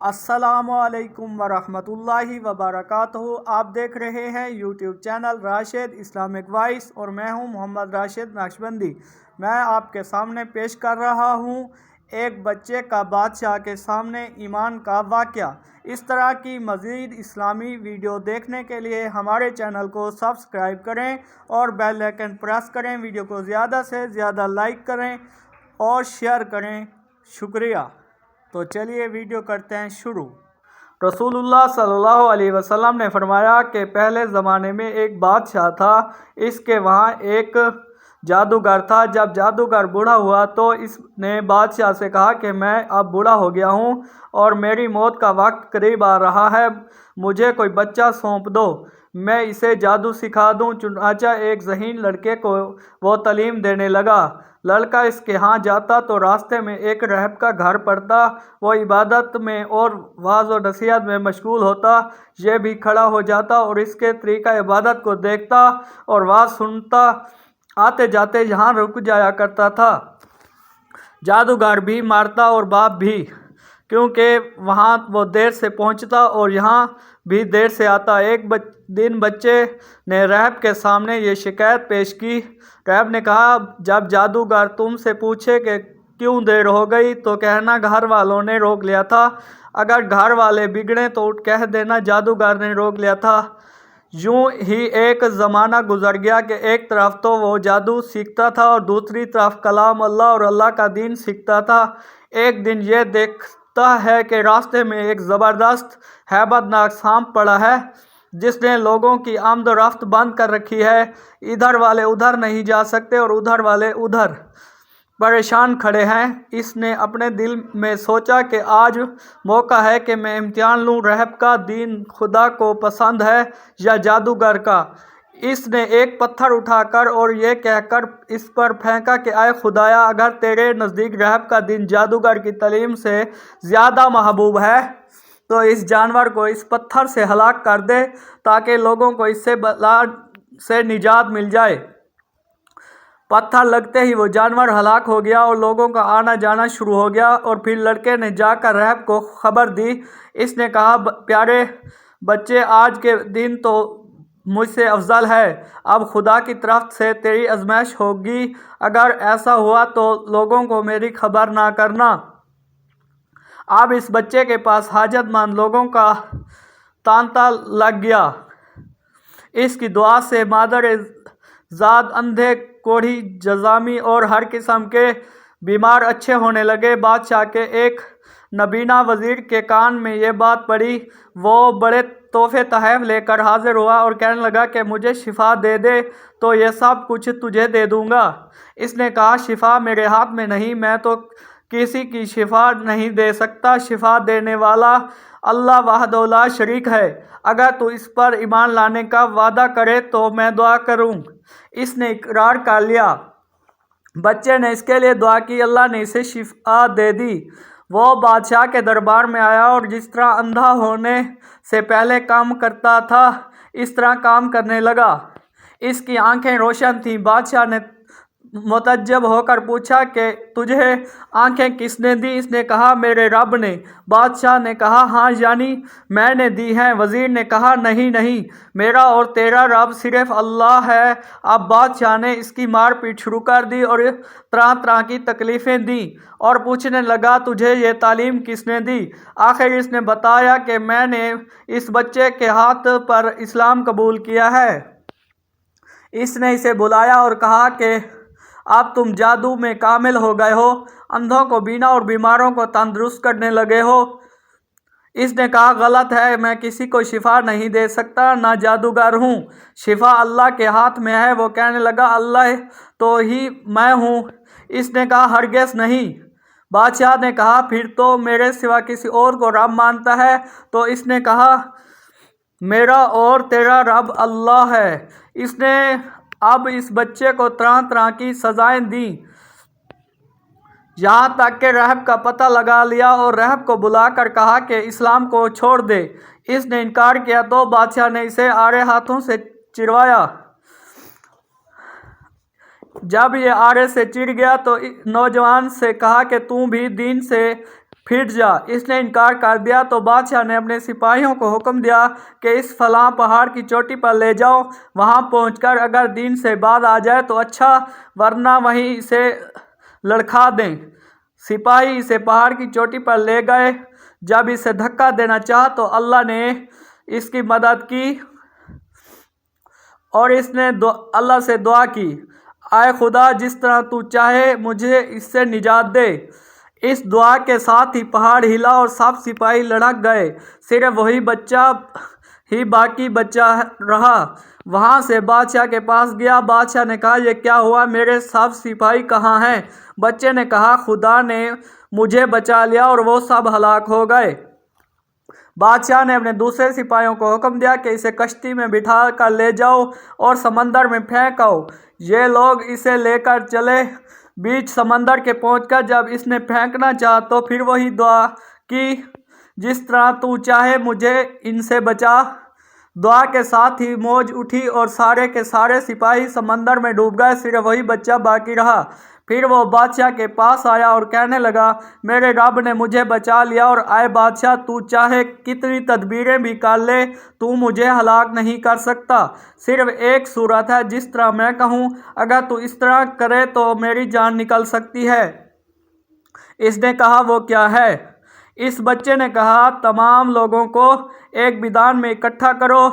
السلام علیکم ورحمۃ اللہ وبرکاتہ۔ آپ دیکھ رہے ہیں YouTube channel Rashid Islamic voice اور میں ہوں محمد راشد نقشبندی۔ میں آپ کے سامنے پیش کر رہا ہوں ایک بچے کا بادشاہ کے سامنے ایمان کا واقعہ۔ اس طرح کی مزید اسلامی ویڈیو دیکھنے کے لیے ہمارے چینل کو سبسکرائب کریں اور بیل آئیکن پریس کریں۔ ویڈیو کو زیادہ سے زیادہ لائک کریں اور شیئر کریں۔ شکریہ۔ تو چلیے ویڈیو کرتے ہیں شروع۔ رسول اللہ صلی اللہ علیہ وسلم نے فرمایا کہ پہلے زمانے میں ایک بادشاہ تھا، اس کے وہاں ایک جادوگر تھا۔ جب جادوگر بوڑھا ہوا تو اس نے بادشاہ سے کہا کہ میں اب بوڑھا ہو گیا ہوں اور میری موت کا وقت قریب آ رہا ہے، مجھے کوئی بچہ سونپ دو، میں اسے جادو سکھا دوں۔ چنانچہ ایک ذہین لڑکے کو وہ تعلیم دینے لگا۔ لڑکا اس کے ہاں جاتا تو راستے میں ایک راہب کا گھر پڑتا، وہ عبادت میں اور وعظ و نصیحت میں مشغول ہوتا، یہ بھی کھڑا ہو جاتا اور اس کے طریقہ عبادت کو دیکھتا اور وعظ سنتا، آتے جاتے یہاں رک جایا کرتا تھا۔ جادوگر بھی مارتا اور باپ بھی، کیونکہ وہاں وہ دیر سے پہنچتا اور یہاں بھی دیر سے آتا۔ ایک دن بچے نے راہب کے سامنے یہ شکایت پیش کی۔ راہب نے کہا، جب جادوگر تم سے پوچھے کہ کیوں دیر ہو گئی تو کہنا گھر والوں نے روک لیا تھا، اگر گھر والے بگڑے تو کہہ دینا جادوگر نے روک لیا تھا۔ یوں ہی ایک زمانہ گزر گیا کہ ایک طرف تو وہ جادو سیکھتا تھا اور دوسری طرف کلام اللہ اور اللہ کا دین سیکھتا تھا۔ ایک دن یہ دیکھتا ہے کہ راستے میں ایک زبردست ہیبت ناک سانپ پڑا ہے جس نے لوگوں کی آمد و رفت بند کر رکھی ہے، ادھر والے ادھر نہیں جا سکتے اور ادھر والے ادھر پریشان کھڑے ہیں۔ اس نے اپنے دل میں سوچا کہ آج موقع ہے کہ میں امتحان لوں، راہب کا دین خدا کو پسند ہے یا جادوگر کا۔ اس نے ایک پتھر اٹھا کر اور یہ کہہ کر اس پر پھینکا کہ اے خدایا، اگر تیرے نزدیک راہب کا دین جادوگر کی تعلیم سے زیادہ محبوب ہے تو اس جانور کو اس پتھر سے ہلاک کر دے تاکہ لوگوں کو اس سے بلا سے نجات مل جائے۔ پتھر لگتے ہی وہ جانور ہلاک ہو گیا اور لوگوں کا آنا جانا شروع ہو گیا۔ اور پھر لڑکے نے جا کر راہب کو خبر دی۔ اس نے کہا، پیارے بچے، آج کے دن تو مجھ سے افضل ہے، اب خدا کی طرف سے تیری آزمائش ہوگی، اگر ایسا ہوا تو لوگوں کو میری خبر نہ کرنا۔ اب اس بچے کے پاس حاجت مند لوگوں کا تانتا لگ گیا۔ اس کی دعا سے مادر زاد، اندھے، کوڑھی، جذامی اور ہر قسم کے بیمار اچھے ہونے لگے۔ بادشاہ کے ایک نابینا وزیر کے کان میں یہ بات پڑی، وہ بڑے تحفے تحائف لے کر حاضر ہوا اور کہنے لگا کہ مجھے شفا دے دے تو یہ سب کچھ تجھے دے دوں گا۔ اس نے کہا، شفا میرے ہاتھ میں نہیں، میں تو کسی کی شفا نہیں دے سکتا، شفا دینے والا اللہ وحدہ لا شریک ہے، اگر تو اس پر ایمان لانے کا وعدہ کرے تو میں دعا کروں۔ اس نے اقرار کر لیا۔ بچے نے اس کے لیے دعا کی، اللہ نے اسے شفا دے دی۔ وہ بادشاہ کے دربار میں آیا اور جس طرح اندھا ہونے سے پہلے کام کرتا تھا اس طرح کام کرنے لگا۔ اس کی آنکھیں روشن تھیں۔ بادشاہ نے متعجب ہو کر پوچھا کہ تجھے آنکھیں کس نے دی؟ اس نے کہا، میرے رب نے۔ بادشاہ نے کہا، ہاں، یعنی میں نے دی ہیں؟ وزیر نے کہا، نہیں، میرا اور تیرا رب صرف اللہ ہے۔ اب بادشاہ نے اس کی مار پیٹ شروع کر دی اور طرح طرح کی تکلیفیں دیں اور پوچھنے لگا، تجھے یہ تعلیم کس نے دی؟ آخر اس نے بتایا کہ میں نے اس بچے کے ہاتھ پر اسلام قبول کیا ہے۔ اس نے اسے بلایا اور کہا کہ اب تم جادو میں کامل ہو گئے ہو، اندھوں کو بینا اور بیماروں کو تندرست کرنے لگے ہو۔ اس نے کہا، غلط ہے، میں کسی کو شفا نہیں دے سکتا، نہ جادوگر ہوں، شفا اللہ کے ہاتھ میں ہے۔ وہ کہنے لگا، اللہ تو ہی میں ہوں۔ اس نے کہا، ہرگز نہیں۔ بادشاہ نے کہا، پھر تو میرے سوا کسی اور کو رب مانتا ہے؟ تو اس نے کہا، میرا اور تیرا رب اللہ ہے۔ اس نے اب اس بچے کو طرح طرح کی سزائیں دیں، یہاں تک کہ راہب کا پتہ لگا لیا اور راہب کو بلا کر کہا کہ اسلام کو چھوڑ دے۔ اس نے انکار کیا تو بادشاہ نے اسے آڑے ہاتھوں سے چروایا۔ جب یہ آڑے سے چر گیا تو نوجوان سے کہا کہ تم بھی دین سے پھٹ جا۔ اس نے انکار کر دیا تو بادشاہ نے اپنے سپاہیوں کو حکم دیا کہ اس فلاں پہاڑ کی چوٹی پر لے جاؤ، وہاں پہنچ کر اگر دین سے باز آ جائے تو اچھا، ورنہ وہیں اسے لڑکھا دیں۔ سپاہی اسے پہاڑ کی چوٹی پر لے گئے۔ جب اسے دھکا دینا چاہا تو اللہ نے اس کی مدد کی اور اس نے اللہ سے دعا کی، اے خدا، جس طرح تو چاہے مجھے اس سے نجات دے۔ اس دعا کے ساتھ ہی پہاڑ ہلا اور سب سپاہی لڑک گئے، صرف وہی بچہ ہی باقی بچا رہا۔ وہاں سے بادشاہ کے پاس گیا۔ بادشاہ نے کہا، یہ کیا ہوا؟ میرے سب سپاہی کہاں ہیں؟ بچے نے کہا، خدا نے مجھے بچا لیا اور وہ سب ہلاک ہو گئے۔ بادشاہ نے اپنے دوسرے سپاہیوں کو حکم دیا کہ اسے کشتی میں بٹھا کر لے جاؤ اور سمندر میں پھینک آؤ۔ یہ لوگ اسے لے کر چلے۔ بیچ سمندر کے پہنچ کر جب اس نے پھینکنا چاہا تو پھر وہی دعا کی، جس طرح تو چاہے مجھے ان سے بچا۔ دعا کے ساتھ ہی موج اٹھی اور سارے کے سارے سپاہی سمندر میں ڈوب گئے، صرف وہی بچہ باقی رہا۔ پھر وہ بادشاہ کے پاس آیا اور کہنے لگا، میرے رب نے مجھے بچا لیا، اور اے بادشاہ، تو چاہے کتنی تدبیریں بھی کر لے تو مجھے ہلاک نہیں کر سکتا۔ صرف ایک صورت ہے، جس طرح میں کہوں، اگر تو اس طرح کرے تو میری جان نکل سکتی ہے۔ اس نے کہا، وہ کیا ہے؟ اس بچے نے کہا، تمام لوگوں کو ایک میدان میں اکٹھا کرو،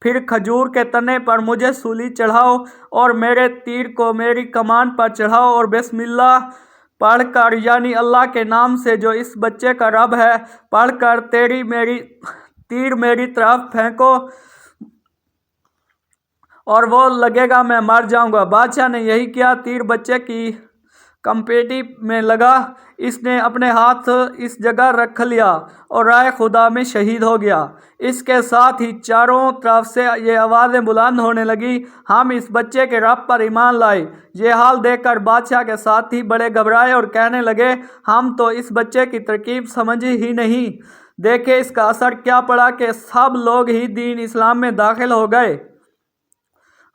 پھر کھجور کے تنے پر مجھے سولی چڑھاؤ اور میرے تیر کو میری کمان پر چڑھاؤ اور بسم اللہ پڑھ کر، یعنی اللہ کے نام سے جو اس بچے کا رب ہے، پڑھ کر تیر میری طرف پھینکو اور وہ لگے گا میں مر جاؤں گا۔ بادشاہ نے یہی کیا۔ تیر بچے کی کمپیٹی میں لگا۔ اس نے اپنے ہاتھ اس جگہ رکھ لیا اور راہ خدا میں شہید ہو گیا۔ اس کے ساتھ ہی چاروں طرف سے یہ آوازیں بلند ہونے لگی، ہم اس بچے کے رب پر ایمان لائے۔ یہ حال دیکھ کر بادشاہ کے ساتھی بڑے گھبرائے اور کہنے لگے، ہم تو اس بچے کی ترکیب سمجھ ہی نہیں، دیکھے اس کا اثر کیا پڑا کہ سب لوگ ہی دین اسلام میں داخل ہو گئے۔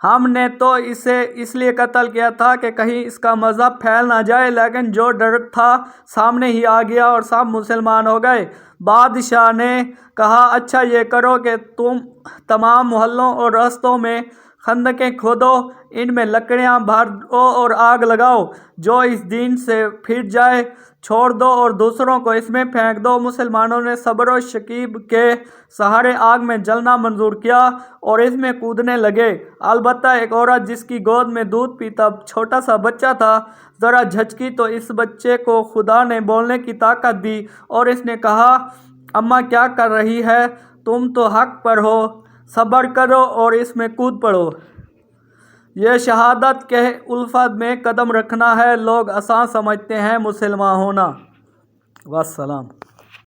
ہم نے تو اسے اس لیے قتل کیا تھا کہ کہیں اس کا مذہب پھیل نہ جائے، لیکن جو ڈر تھا سامنے ہی آ گیا اور سب مسلمان ہو گئے۔ بادشاہ نے کہا، اچھا یہ کرو کہ تم تمام محلوں اور راستوں میں خندقیں کھودو، ان میں لکڑیاں بھرو اور آگ لگاؤ۔ جو اس دین سے پھٹ جائے چھوڑ دو اور دوسروں کو اس میں پھینک دو۔ مسلمانوں نے صبر و شکیب کے سہارے آگ میں جلنا منظور کیا اور اس میں کودنے لگے۔ البتہ ایک عورت جس کی گود میں دودھ پیتا چھوٹا سا بچہ تھا، ذرا جھچکی تو اس بچے کو خدا نے بولنے کی طاقت دی اور اس نے کہا، اماں کیا کر رہی ہے؟ تم تو حق پر ہو، صبر کرو اور اس میں کود پڑو۔ یہ شہادت کے الفت میں قدم رکھنا ہے۔ لوگ آسان سمجھتے ہیں مسلمان ہونا۔ والسلام۔